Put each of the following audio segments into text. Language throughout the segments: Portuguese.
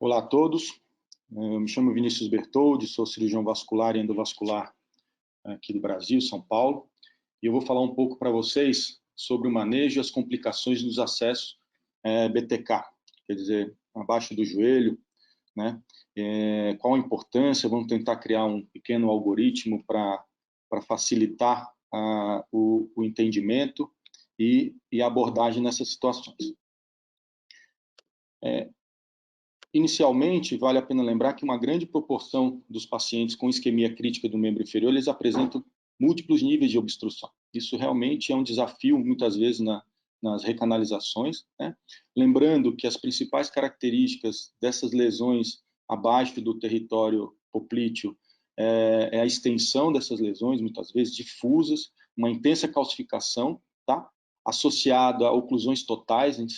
Olá a todos, eu me chamo Vinícius Bertoldi, sou cirurgião vascular e endovascular aqui do Brasil, São Paulo, e eu vou falar um pouco para vocês sobre o manejo e as complicações dos acessos BTK, quer dizer, abaixo do joelho, né? Qual a importância, vamos tentar criar um pequeno algoritmo para facilitar o entendimento e a abordagem nessas situações. Inicialmente, vale a pena lembrar que uma grande proporção dos pacientes com isquemia crítica do membro inferior, eles apresentam múltiplos níveis de obstrução. Isso realmente é um desafio, muitas vezes, nas recanalizações, né? Lembrando que as principais características dessas lesões abaixo do território poplíteo é a extensão dessas lesões, muitas vezes difusas, uma intensa calcificação, tá? Associada a oclusões totais, a gente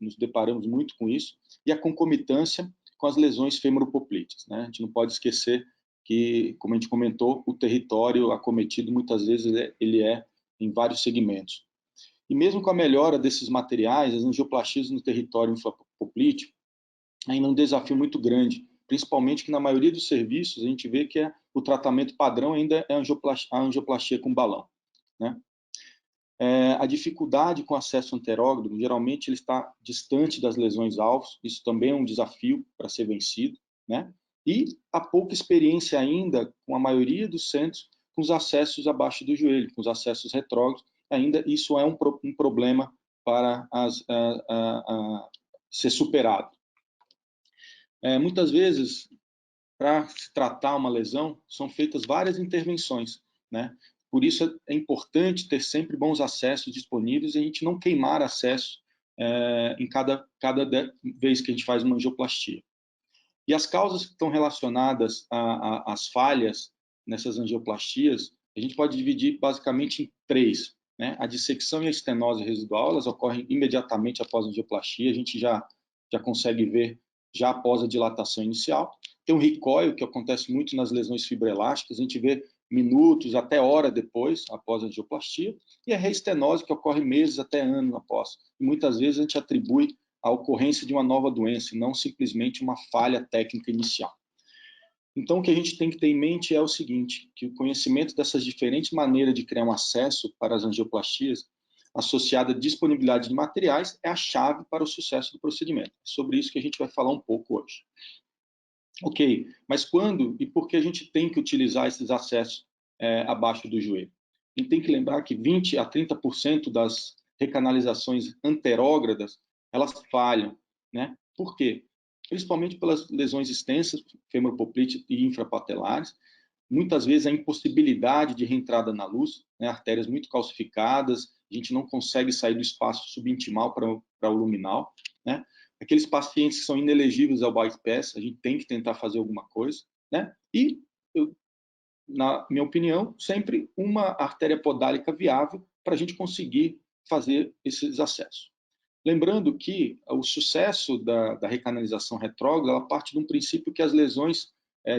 nos deparamos muito com isso, e a concomitância com as lesões femoropopléticas, né? A gente não pode esquecer que, como a gente comentou, o território acometido, muitas vezes, ele é em vários segmentos. E mesmo com a melhora desses materiais, as angioplastias no território infrapoplíteo ainda é um desafio muito grande, principalmente que na maioria dos serviços a gente vê que o tratamento padrão ainda é a angioplastia com balão, né? A dificuldade com acesso anterógrado, geralmente ele está distante das lesões-alvos, isso também é um desafio para ser vencido, né? E a pouca experiência ainda, com a maioria dos centros, com os acessos abaixo do joelho, com os acessos retrógrados, ainda isso é um problema para ser superado. Muitas vezes, para se tratar uma lesão, são feitas várias intervenções, né? Por isso é importante ter sempre bons acessos disponíveis e a gente não queimar acesso em cada vez que a gente faz uma angioplastia. E as causas que estão relacionadas às falhas nessas angioplastias, a gente pode dividir basicamente em três, né? A dissecção e a estenose residual, elas ocorrem imediatamente após a angioplastia, a gente já consegue ver já após a dilatação inicial. Tem um recoil, que acontece muito nas lesões fibroelásticas, a gente vê minutos até hora depois, após a angioplastia, e a reestenose, que ocorre meses até anos após. E muitas vezes a gente atribui a ocorrência de uma nova doença, e não simplesmente uma falha técnica inicial. Então, o que a gente tem que ter em mente é o seguinte, que o conhecimento dessas diferentes maneiras de criar um acesso para as angioplastias, associada à disponibilidade de materiais, é a chave para o sucesso do procedimento. É sobre isso que a gente vai falar um pouco hoje. Ok, mas quando e por que a gente tem que utilizar esses acessos abaixo do joelho? A gente tem que lembrar que 20% a 30% das recanalizações anterógradas, elas falham, né? Por quê? Principalmente pelas lesões extensas, femoropopléticas e infrapatelares, muitas vezes a impossibilidade de reentrada na luz, né? Artérias muito calcificadas, a gente não consegue sair do espaço subintimal para o luminal, né? Aqueles pacientes que são inelegíveis ao bypass, a gente tem que tentar fazer alguma coisa, né? E, na minha opinião, sempre uma artéria podálica viável para a gente conseguir fazer esses acessos. Lembrando que o sucesso da recanalização retrógrada, ela parte de um princípio que as lesões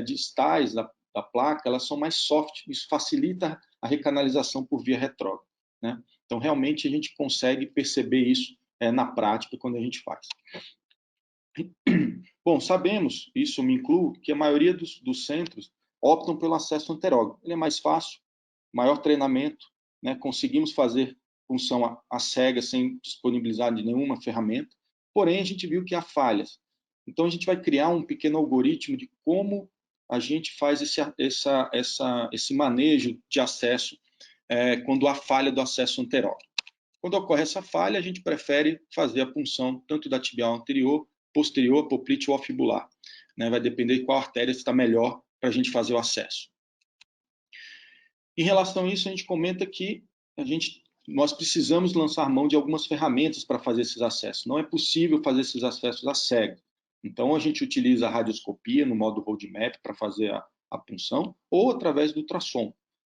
distais da placa, elas são mais soft, isso facilita a recanalização por via retrógrada, né? Então, realmente, a gente consegue perceber isso na prática quando a gente faz. Bom, sabemos, isso me incluo, que a maioria dos centros optam pelo acesso anterógrado. Ele é mais fácil, maior treinamento, né? Conseguimos fazer função a cega, sem disponibilizar de nenhuma ferramenta, porém a gente viu que há falhas. Então a gente vai criar um pequeno algoritmo de como a gente faz esse manejo de acesso quando há falha do acesso anterógrado. Quando ocorre essa falha, a gente prefere fazer a punção tanto da tibial anterior, posterior, poplíteo ou fibular, né? Vai depender de qual artéria está melhor para a gente fazer o acesso. Em relação a isso, a gente comenta que nós precisamos lançar mão de algumas ferramentas para fazer esses acessos. Não é possível fazer esses acessos a cego. Então, a gente utiliza a radioscopia no modo roadmap para fazer a punção, ou através do ultrassom.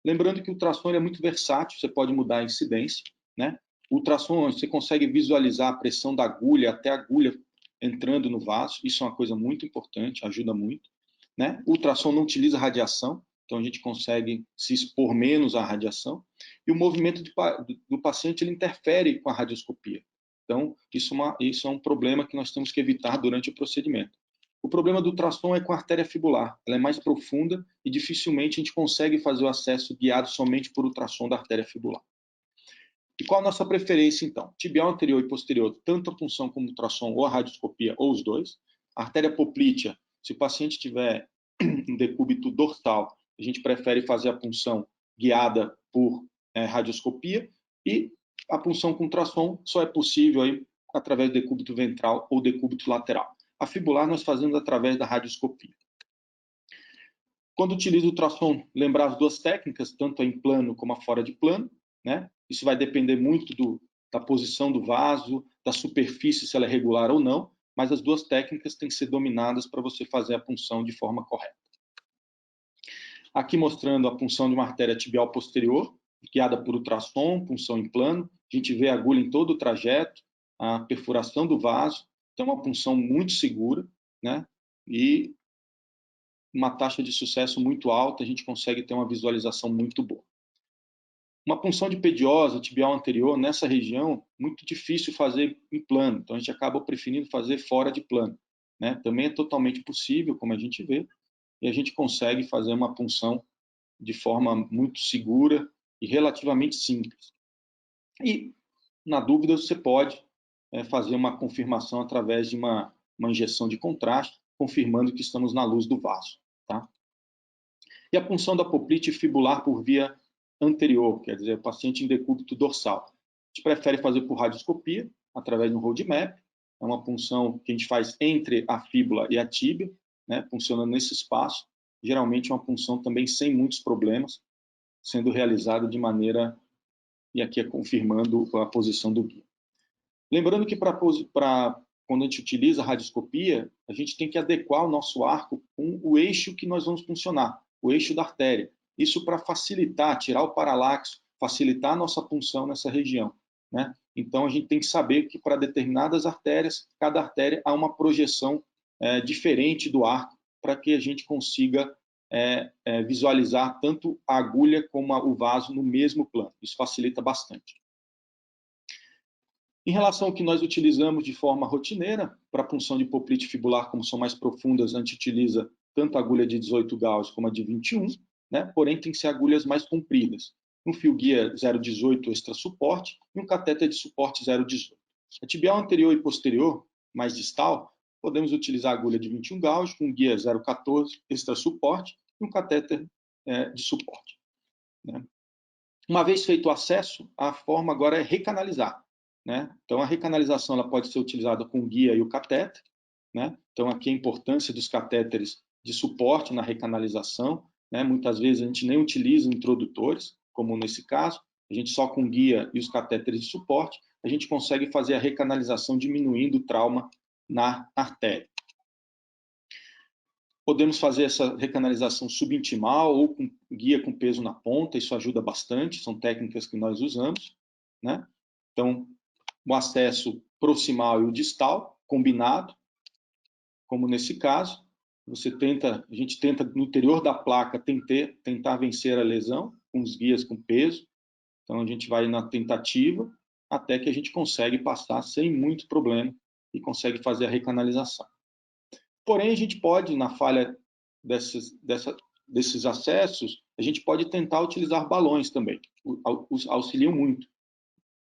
Lembrando que o ultrassom é muito versátil, você pode mudar a incidência, né? O ultrassom, você consegue visualizar a pressão da agulha até a agulha entrando no vaso, isso é uma coisa muito importante, ajuda muito, né? O ultrassom não utiliza radiação, então a gente consegue se expor menos à radiação, e o movimento do paciente ele interfere com a radioscopia. Então, isso é um problema que nós temos que evitar durante o procedimento. O problema do ultrassom é com a artéria fibular. Ela é mais profunda e dificilmente a gente consegue fazer o acesso guiado somente por ultrassom da artéria fibular. E qual a nossa preferência, então? Tibial anterior e posterior, tanto a punção como ultrassom ou a radioscopia, ou os dois. A artéria poplítea, se o paciente tiver um decúbito dorsal, a gente prefere fazer a punção guiada por radioscopia, e a punção com ultrassom só é possível aí através do decúbito ventral ou decúbito lateral. A fibular nós fazemos através da radioscopia. Quando utiliza o ultrassom, lembrar as duas técnicas, tanto a em plano como a fora de plano, né? Isso vai depender muito da posição do vaso, da superfície, se ela é regular ou não, mas as duas técnicas têm que ser dominadas para você fazer a punção de forma correta. Aqui mostrando a punção de uma artéria tibial posterior, guiada por ultrassom, punção em plano. A gente vê a agulha em todo o trajeto, a perfuração do vaso. Então, é uma punção muito segura, né? E uma taxa de sucesso muito alta, a gente consegue ter uma visualização muito boa. Uma punção de pediosa, tibial anterior, nessa região, muito difícil fazer em plano, então a gente acaba preferindo fazer fora de plano, né? Também é totalmente possível, como a gente vê, e a gente consegue fazer uma punção de forma muito segura e relativamente simples. E, na dúvida, você pode fazer uma confirmação através de uma injeção de contraste, confirmando que estamos na luz do vaso. Tá? E a punção da poplite fibular por via anterior, quer dizer, o paciente em decúbito dorsal. A gente prefere fazer por radioscopia, através de um roadmap. É uma punção que a gente faz entre a fíbula e a tíbia, né, puncionando nesse espaço. Geralmente é uma punção também sem muitos problemas, sendo realizada de maneira, e aqui é confirmando a posição do guia. Lembrando que quando a gente utiliza a radioscopia, a gente tem que adequar o nosso arco com o eixo que nós vamos funcionar, o eixo da artéria. Isso para facilitar, tirar o paralaxe, facilitar a nossa punção nessa região, né? Então, a gente tem que saber que para determinadas artérias, cada artéria há uma projeção diferente do arco, para que a gente consiga visualizar tanto a agulha como o vaso no mesmo plano. Isso facilita bastante. Em relação ao que nós utilizamos de forma rotineira, para a punção de poplite fibular, como são mais profundas, a gente utiliza tanto a agulha de 18 gauss como a de 21, né? Porém tem que ser agulhas mais compridas. Um fio guia 0,18 extra suporte e um catéter de suporte 0,18. A tibial anterior e posterior, mais distal, podemos utilizar a agulha de 21 gauss com guia 0,14 extra suporte e um catéter de suporte. Né? Uma vez feito o acesso, a forma agora é recanalizar. Né? Então, a recanalização ela pode ser utilizada com o guia e o catéter. Né? Então, aqui a importância dos catéteres de suporte na recanalização. Né? Muitas vezes a gente nem utiliza introdutores, como nesse caso. A gente só com guia e os catéteres de suporte, a gente consegue fazer a recanalização diminuindo o trauma na artéria. Podemos fazer essa recanalização subintimal ou com guia com peso na ponta, isso ajuda bastante, são técnicas que nós usamos. Né? Então, o acesso proximal e o distal, combinado, como nesse caso. A gente tenta, no interior da placa, tentar vencer a lesão, com os guias com peso. Então, a gente vai na tentativa, até que a gente consegue passar sem muito problema e consegue fazer a recanalização. Porém, a gente pode, na falha desses acessos, a gente pode tentar utilizar balões também, auxiliam muito.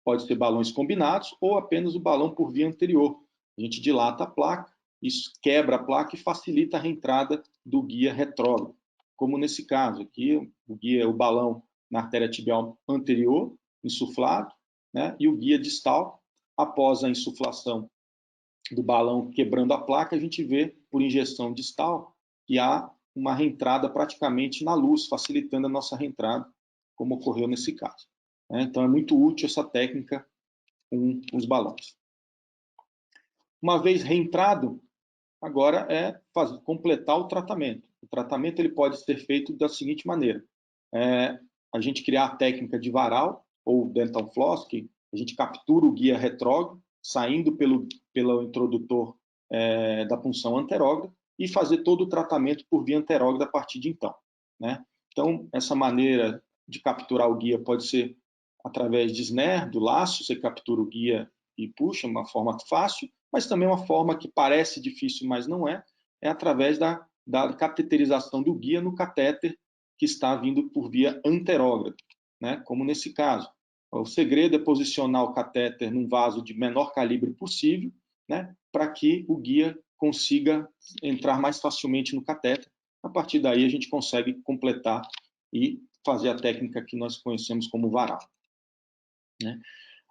Pode ser balões combinados ou apenas o balão por via anterior. A gente dilata a placa, isso quebra a placa e facilita a reentrada do guia retrógrado. Como nesse caso aqui, o balão na artéria tibial anterior, insuflado, né? E o guia distal, após a insuflação do balão quebrando a placa, a gente vê, por injeção distal, que há uma reentrada praticamente na luz, facilitando a nossa reentrada, como ocorreu nesse caso. Então, é muito útil essa técnica com os balões. Uma vez reentrado, agora é completar o tratamento. O tratamento ele pode ser feito da seguinte maneira. A gente criar a técnica de varal, ou dental floss, que a gente captura o guia retrógrado, saindo pelo introdutor da punção anterógrada, e fazer todo o tratamento por via anterógrada a partir de então. Né? Então, essa maneira de capturar o guia pode ser através de snare, do laço, você captura o guia e puxa, uma forma fácil, mas também uma forma que parece difícil, mas não é é através da cateterização do guia no catéter que está vindo por via anterógrada, né? Como nesse caso. O segredo é posicionar o catéter num vaso de menor calibre possível, né? Para que o guia consiga entrar mais facilmente no catéter. A partir daí, a gente consegue completar e fazer a técnica que nós conhecemos como varal, né?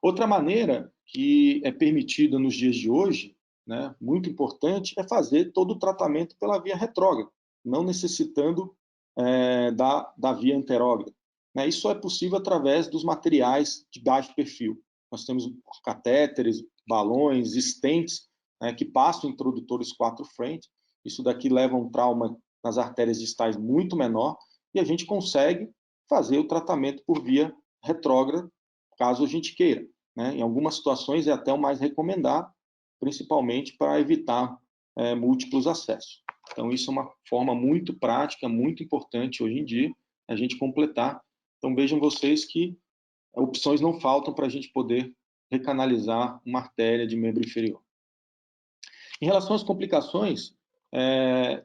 Outra maneira que é permitida nos dias de hoje, né, muito importante, é fazer todo o tratamento pela via retrógrada, não necessitando da via anterógrada, né? Isso é possível através dos materiais de baixo perfil. Nós temos catéteres, balões, stents, né, que passam introdutores 4 frente. Isso daqui leva um trauma nas artérias distais muito menor, e a gente consegue fazer o tratamento por via retrógrada, caso a gente queira, né? Em algumas situações é até o mais recomendado, principalmente para evitar múltiplos acessos. Então, isso é uma forma muito prática, muito importante hoje em dia, a gente completar. Então, vejam vocês que opções não faltam para a gente poder recanalizar uma artéria de membro inferior. Em relação às complicações,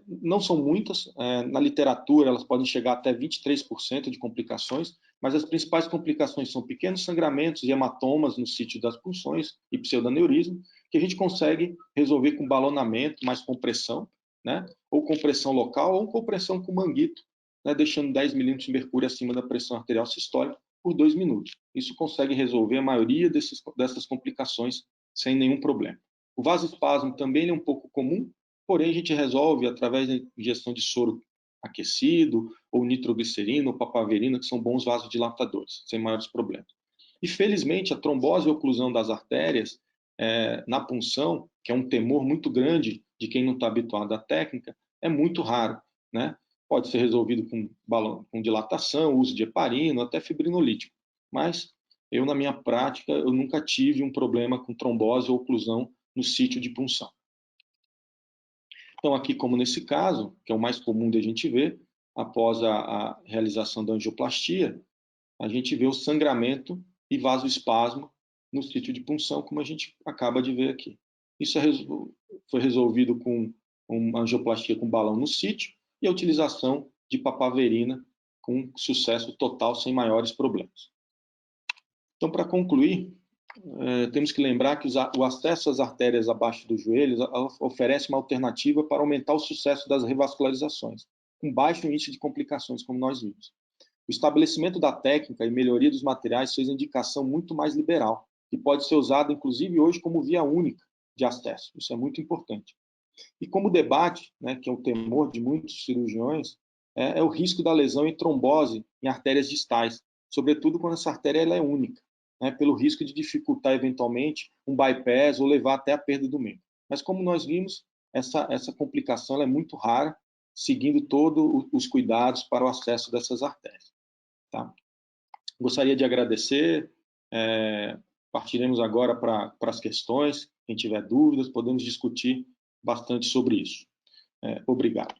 não são muitas. Na literatura, elas podem chegar até 23% de complicações, mas as principais complicações são pequenos sangramentos e hematomas no sítio das punções e pseudaneurismo, que a gente consegue resolver com balonamento, mais compressão, né? Ou compressão local, ou compressão com manguito, né? Deixando 10 milímetros de mercúrio acima da pressão arterial sistólica por 2 minutos. Isso consegue resolver a maioria dessas complicações sem nenhum problema. O vasoespasmo também é um pouco comum, porém a gente resolve através da injeção de soro aquecido, ou nitroglicerina, ou papaverina, que são bons vasodilatadores, sem maiores problemas. E, felizmente, a trombose e oclusão das artérias na punção, que é um temor muito grande de quem não está habituado à técnica, é muito raro, né? Pode ser resolvido com dilatação, uso de heparina, até fibrinolítico. Mas eu, na minha prática, eu nunca tive um problema com trombose ou oclusão no sítio de punção. Então, aqui, como nesse caso, que é o mais comum de a gente ver, após a realização da angioplastia, a gente vê o sangramento e vasoespasmo no sítio de punção, como a gente acaba de ver aqui. Isso foi resolvido com uma angioplastia com balão no sítio e a utilização de papaverina com sucesso total, sem maiores problemas. Então, para concluir, temos que lembrar que o acesso às artérias abaixo dos joelhos oferece uma alternativa para aumentar o sucesso das revascularizações, com baixo índice de complicações, como nós vimos. O estabelecimento da técnica e melhoria dos materiais fez a indicação muito mais liberal, que pode ser usada, inclusive, hoje como via única de acesso. Isso é muito importante. E como debate, né, que é o temor de muitos cirurgiões, é o risco da lesão e trombose em artérias distais, sobretudo quando essa artéria ela é única, né, pelo risco de dificultar, eventualmente, um bypass ou levar até a perda do membro. Mas, como nós vimos, essa complicação ela é muito rara, seguindo todos os cuidados para o acesso dessas artérias. Tá? Gostaria de agradecer, partiremos agora para as questões. Quem tiver dúvidas, podemos discutir bastante sobre isso. Obrigado.